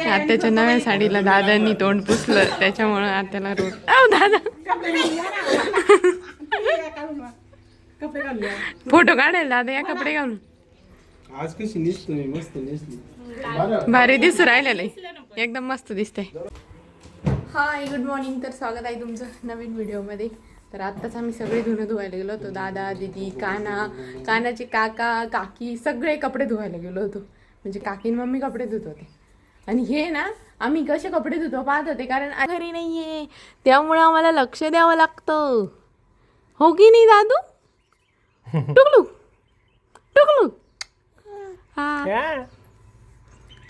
आत्याच्या नव्या साडीला दादांनी तोंड पुसलं त्याच्यामुळं आत्याला रोज दादा फोटो काढायला दादा या कपडे घालून आज कशी नेसतो मी मस्त नेसली भारी दिसू राहिलेलं एकदम मस्त दिसते. Hi good morning. तर स्वागत आहे तुमचं नवीन व्हिडिओमध्ये. तर आत्ताच आम्ही सगळे धुणं धुवायला गेलो होतो. दादा दीदी कानाचे काका काकी सगळे कपडे धुवायला गेलो होतो. म्हणजे काकी मम्मी कपडे धुत होते. आणि हे ना आम्ही कसे कपडे धुतो पाहत होते कारण घरी नाही आहे त्यामुळे आम्हाला लक्ष द्यावं लागतं. हो की नाही दादू? टुकलू टुकलू हा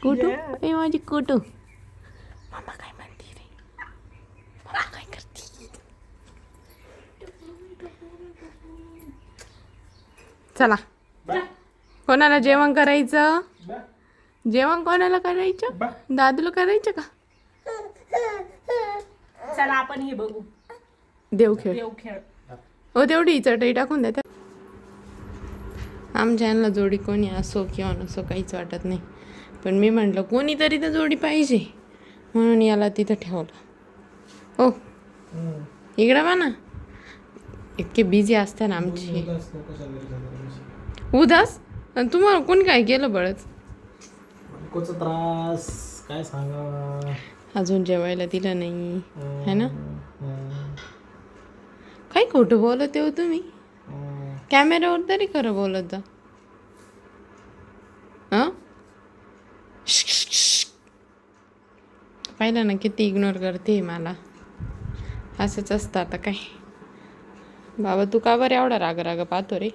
कुटू ए माझी कुटू. मम्मा काय म्हणते रे? मम्मा काय करते? चला कोणाला जेवण करायचं? जेवण कोणाला करायचं? दादूला करायचं का? चला आपण हे बघू देवखेळ. हो तेवढी चटई टाकून द्या. आमच्या यांना जोडी कोणी असो किंवा नसो काहीच वाटत नाही. पण मी म्हटलं कोणीतरी तर जोडी पाहिजे म्हणून याला तिथं ठेवलं. हो इकडं बा ना इतके बिझी असतात ना आमची. उदास तुम्हाला कोणी काय केलं बळच? त्रास काय सांगा. अजून जेवायला दिलं नाही है ना. काय खोटं बोलत हो तुम्ही? कॅमेऱ्यावर तरी खरं बोलत जा. हां पाहिलं ना किती इग्नोर करते मला. असंच असतं आता काय. बाबा तू का बरं एवढा राग राग पाहतो रे?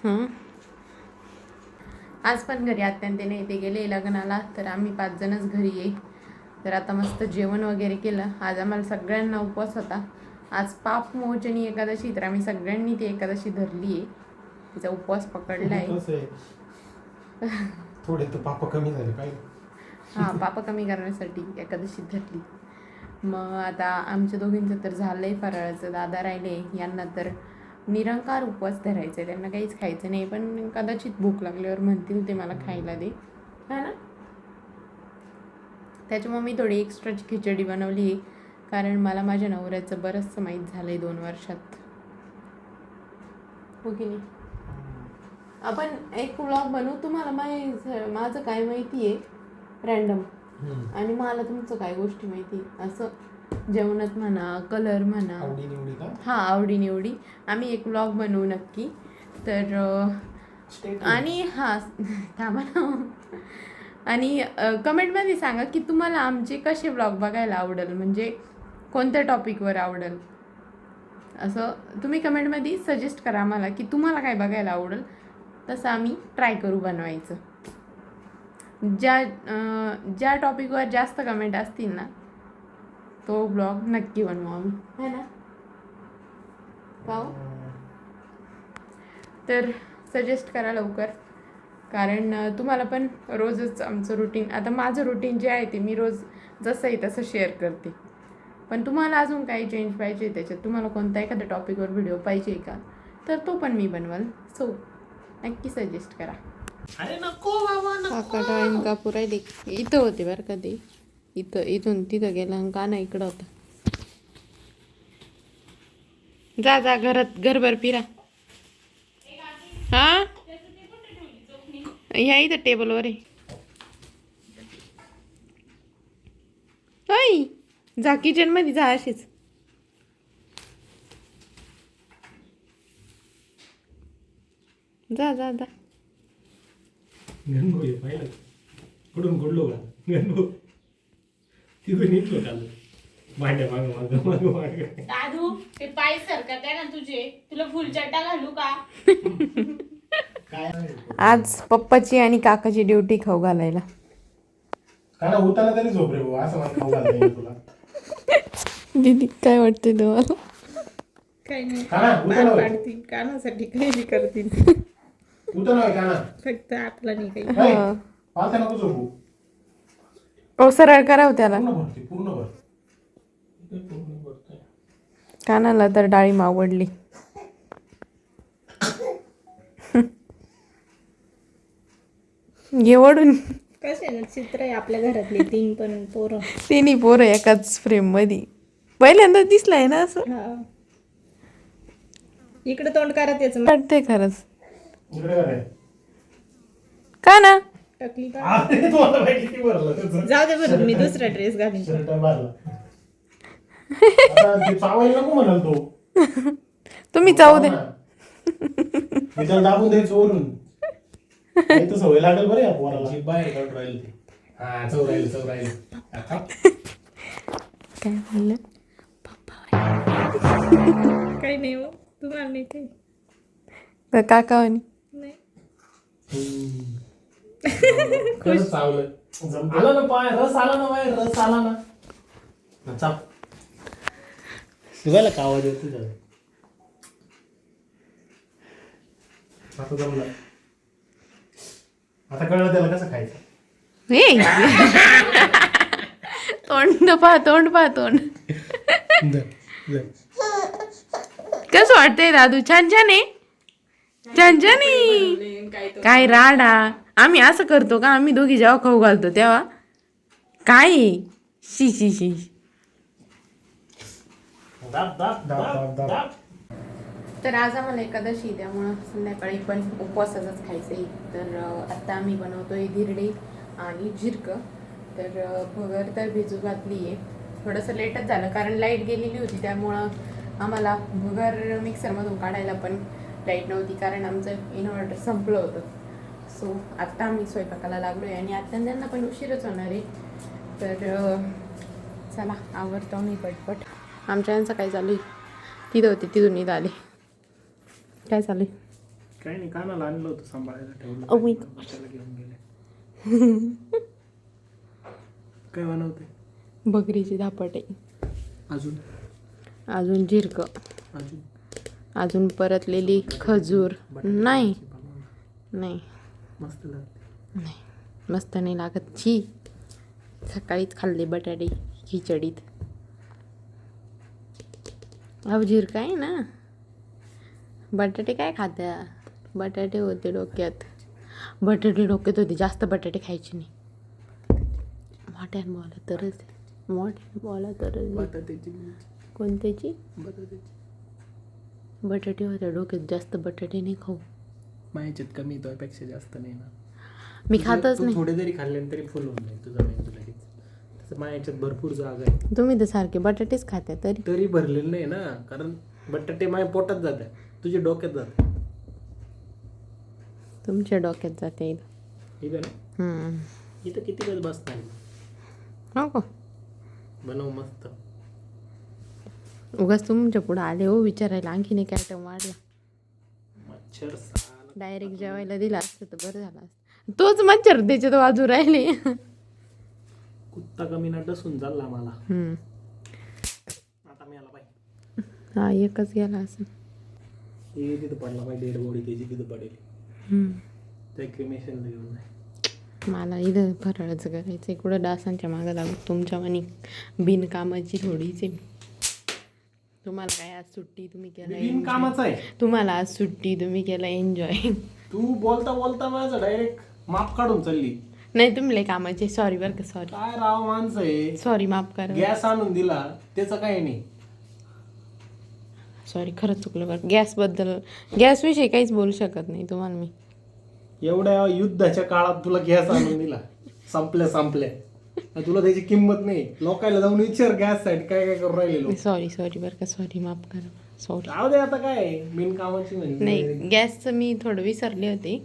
हां आज पण घरी आत्यांतेने इथे गेले लग्नाला. तर आम्ही 5 जणच घरी येईल. तर आता मस्त जेवण वगैरे केलं. आज आम्हाला सगळ्यांना उपवास होता. आज पाप मोचनी एकादशी. तर आम्ही सगळ्यांनी ती एकादशी धरली आहे. तिचा उपवास पकडला आहे. थोडे तर पाप कमी झाले पाहिजे. हां पाप कमी करण्यासाठी एकादशी धरली. मग आता आमच्या दोघींचं तर झालं आहे फराळाचं. दादा राहिले यांना तर निरंकार उपवास धरायचा आहे. त्यांना काहीच खायचं नाही. पण कदाचित भूक लागल्यावर म्हणतील ते मला खायला दे है ना. त्याच्यामुळे मी थोडी एक्स्ट्राची खिचडी बनवली आहे. कारण मला माझ्या नवऱ्याचं बरंचसं माहीत झालं आहे 2 वर्षात. हो की नाही. आपण एक व्लॉग बनवू. तुम्हाला माझं काय माहिती आहे रँडम आणि मला तुमचं काय गोष्टी माहिती असं जेवणात म्हणा कलर म्हणा. हां आवडीनिवडी आम्ही एक व्लॉग बनवू नक्की. तर आणि हां थांबा ना. आणि कमेंटमध्ये सांगा की तुम्हाला आमचे कसे व्लॉग बघायला आवडेल. म्हणजे कोणत्या टॉपिकवर आवडेल असं तुम्ही कमेंटमध्ये सजेस्ट करा आम्हाला की तुम्हाला काय बघायला आवडेल. तसं आम्ही ट्राय करू बनवायचं. ज्या टॉपिकवर जास्त कमेंट असतील ना तो ब्लॉग नक्की बनवू आम्ही है ना. तर सजेस्ट करा लवकर. कारण तुम्हाला पण रोजच आमचं रुटीन. आता माझं रुटीन जे आहे ते मी रोज जसं आहे तसं शेअर करते. पण तुम्हाला अजून काही चेंज पाहिजे त्याच्यात तुम्हाला कोणता एखाद्या टॉपिकवर व्हिडिओ पाहिजे का तर तो पण मी बनवाल. सो नक्की सजेस्ट करा. अरे नको बाबा काका ड्रॉइंग कापूर आहे इथं होते बरं का ते. इथून तिथं गेला का नाही इकडं होतं. जा जा घरभर फिरा. हा ह्या इथं टेबलवर आहे. ऐ जा किचनमध्ये जा अशीच. जा जा जा. गणभाऊ ये पाहिलं कुठून घडलो का गणभाऊ तिथून येतो का भांड्या माग दादू ते पाय सरका काय ना तुझे. तुला फुलचड्डा घालू का? काय आज पप्पाची आणि काकाची ड्युटी खाऊ घालायला. काना उताना तरी झोप रे भाऊ असं मला खाऊ घालता तुला. दीदी काय वाटते तुम्हाला? काही नाही काना काढतील कानासाठी काही करतील. उताना काना फक्त आपला नाही काही. पाहता नको झोपू. ओ सरळ करा हो त्याला. पूर्ण भर. कानाला तर डाळिंब आवडली. घे ओढून कसे चित्र आहे आपल्या घरातले 3 पण पोरं. तिन्ही पोरं एकाच फ्रेम मध्ये पहिल्यांदा दिसलाय ना असं हा इकडे तोंड करत याचं वाटतंय खरंच इकडे काय आहे? का ना टकली का अरे, तुम्हाला माहिती किती भरलं त्याचं? जाऊ दे बरं मी दुसरा ड्रेस घालीन. शर्ट भरला. आता ते चावायला नको म्हणाल तो. तुम्ही जाऊ दे मी त्याला दाबून द्यायचं वरून. नाही तर सवय लागेल बरं या पोराला. बाहेर काढून राहिलं ते. हा चव राहिलं. आता काय म्हणलं काही नाही हो तुम्हाला नाही काही तर काका म्हणे नाही. खरंच चावलं. आला ना पाय रस आला ना बाहेर रस आला ना चाप शिवायला का आवाज येतो त्याला आता जमलं आता कळलं त्याला कसं खायचं ए तोंड पहा तोंड कसं वाटतंय दादू छान आहे छान आहे काय राडा आम्ही असं करतो का आम्ही दोघी जेव्हा खाऊ घालतो तेव्हा काय शी दाब. तर आज आम्हाला एकादशी त्यामुळं संध्याकाळी पण उपवासाचंच खायचं आहे तर आत्ता आम्ही बनवतोय धिरडे आणि झिरकं तर भगर तर भिजू घातली आहे थोडंसं लेटच झालं कारण लाईट गेलेली होती त्यामुळं आम्हाला भगर मिक्सरमधून काढायला पण लाईट नव्हती कारण आमचं इन्व्हर्टर संपलं होतं सो आत्ता आम्ही स्वयंपाकाला लागलो आहे आणि आत्ता त्यांना पण उशीरच होणार आहे तर चला आवडतो मी पटपट आमच्या यांचं काय चालू आहे तिथं होती तिथून इथं आले काय चालू आहे काय नाही कानाला आणलं होतं सांभाळायला ठेवलं Oh my त्याला घेऊन गेले काय बनवते बकरीची धापट आहे अजून झिरकं अजून परतलेली खजूर नाही मस्त लागते नाही मस्त नाही लागत छी सकाळीच खाल्ले बटाटे खिचडीत अहो झिरका आहे ना बटाटे काय खात्या बटाटे होते डोक्यात होते जास्त बटाटे खायचे नाही मोठ्यान बोला तरच बटाट्याची कोणत्याची बटाटे होते डोक्यात जास्त बटाटे नाही खाऊ माझ्याच्यात कमी पेक्षा जास्त नाही ना मी खातच नाही थोडे जरी खाल्ले तरी फुल होऊन जाईल तुझा मेंदू लगेच तसं माझ्याच्यात भरपूर जागा आहे तुम्ही तर सारखे बटाटेच खात्या तरी भरलेलं नाही ना कारण बटाटे माझ्या पोटात जाते तुझ्या डोक्यात जाते तुमच्या डोक्यात जाते इथं ना इथं किती वेळ बसणार हो का बनव मस्त उगाच तुमच्या पुढे आले हो विचारायला आणखीन एक आयटम वाढला मच्छर डायरेक्ट जेवायला दिला असतं तर बरं झालं असतं तोच मच्छर त्याच्यात वाजू राहिले कुत्ता कमी ना डसून चालला मला आता मी आला पाहिजे हा एकच गेला असं हे तिथं पडला पाहिजे डेड बॉडी त्याची तिथं पडेल त्या क्रिमेशनला घेऊन नाही मला इथं फराळाचं करायचं आहे कुठं डासांच्या मागं लागू तुमच्या मनी बिनकामाची थोडीच आहे तुम्हाला काय आज सुट्टी तुम्ही केला कामाचं आहे तुम्हाला आज सुट्टी तुम्ही केला एन्जॉय तू बोलता माझं डायरेक्ट माप काढून चालली नाही तुम्ही लय कामाचे सॉरी बरं का सॉरी काय राव माणसं आहे सॉरी माफ करा गॅस आणून दिला त्याचं काही नाही सॉरी खरंच चुकलं बरं गॅसविषयी काहीच बोलू शकत नाही तुम्हाला मी एवढ्या युद्धाच्या काळात तुला गॅस आणून दिला संपल्या तुला त्याची किंमत नाही लोकांना जाऊन विचार गॅस साठी काय काय करून राहिले लोक सॉरी बरं का सॉरी माफ करा सॉरी राहू दे आता काय बिनकामाची म्हणजे नाही गॅसचं मी थोडं विसरले होते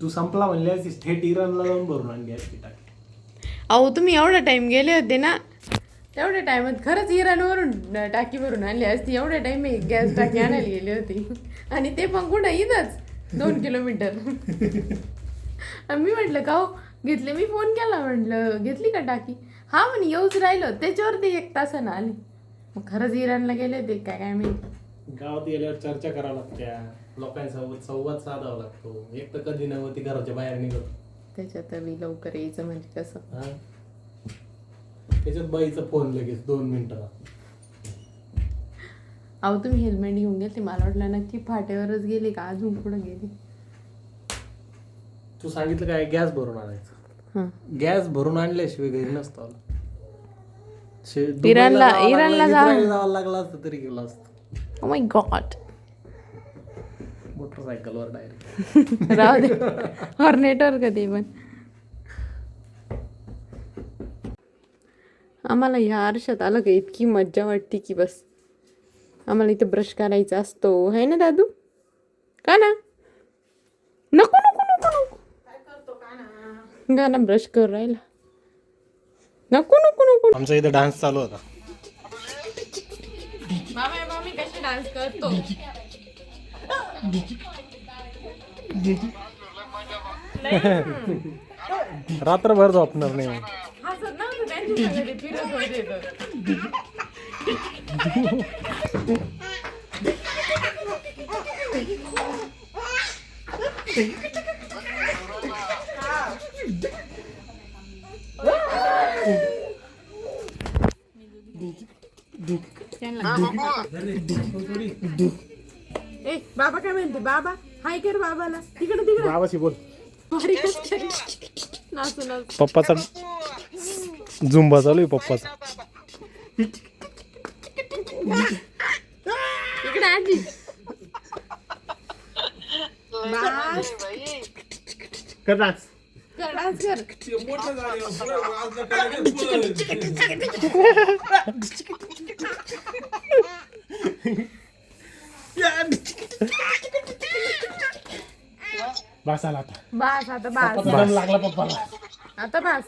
तू संपला म्हणले थेट इराणला जाऊन भरून आणली असती टाकी अहो तुम्ही एवढा टाइम गेले होते ना तेवढ्या टाइमात खरंच इराणवरून टाकी भरून आणली असती एवढ्या टाइम मी गॅस टाकी आणायला गेले होते आणि ते पण कुठं इथंच 2 किलोमीटर मी म्हटलं का हो घेतले मी फोन केला म्हटलं घेतली का टाकी हा म्हणे येऊच राहिलो त्याच्यावरती 1 तासानं आली मग खरंच इराणला गेले होते काय मी गावात गेल्यावर चर्चा करावं लागत्या लोकांसोबत संवाद साधावा लागतो एक तर कधी नव्हती घराच्या बाहेर निघत त्याच्यात मी लवकर यायचं म्हणजे कसं त्याच्यात बाईचा फोन लगेच 2 मिनिटात अहो तुम्ही हेल्मेट घेऊन गेले मला वाटलं नक्की फाट्यावरच गेले का अजून पुढं गेले तू सांगितलं काय गॅस भरून आणायचं. हं. गॅस भरून आणल्याशिवाय घरी नसतो आला. इराणला जावं लागलं असतं तरी गेलं असतं. Oh my god. मोटरसायकलवर डायरेक्ट. राहू दे. हॉर्नेटवर कधी पण. आम्हाला ह्या आरशात आलं का इतकी मज्जा वाटते की बस. आम्हाला इथं ब्रश करायचा असतो है ना दादू? का ना? नको नको नको नको. गाणं ब्रश कर राहिला. नको नको नको. आमचा इथं डान्स चालू होता. बाबा मी कशी डान्स करतो. रात्रभर झोपणार नाही मग. हसत नव्हतं त्यांच्या घरी फिरत होते तर. ए बाबा काय म्हणते बाबा हाय कर बाबाला तिकडे तिकडे बाबाशी बोल. नाचू नाचू. पप्पाचा झुंबा चालू आहे पप्पाचा. इकडे आजी बास कर डान्स. कर डान्स कर. बस आला आता. बास आता बास दम लागला पप्पाला. आता बास.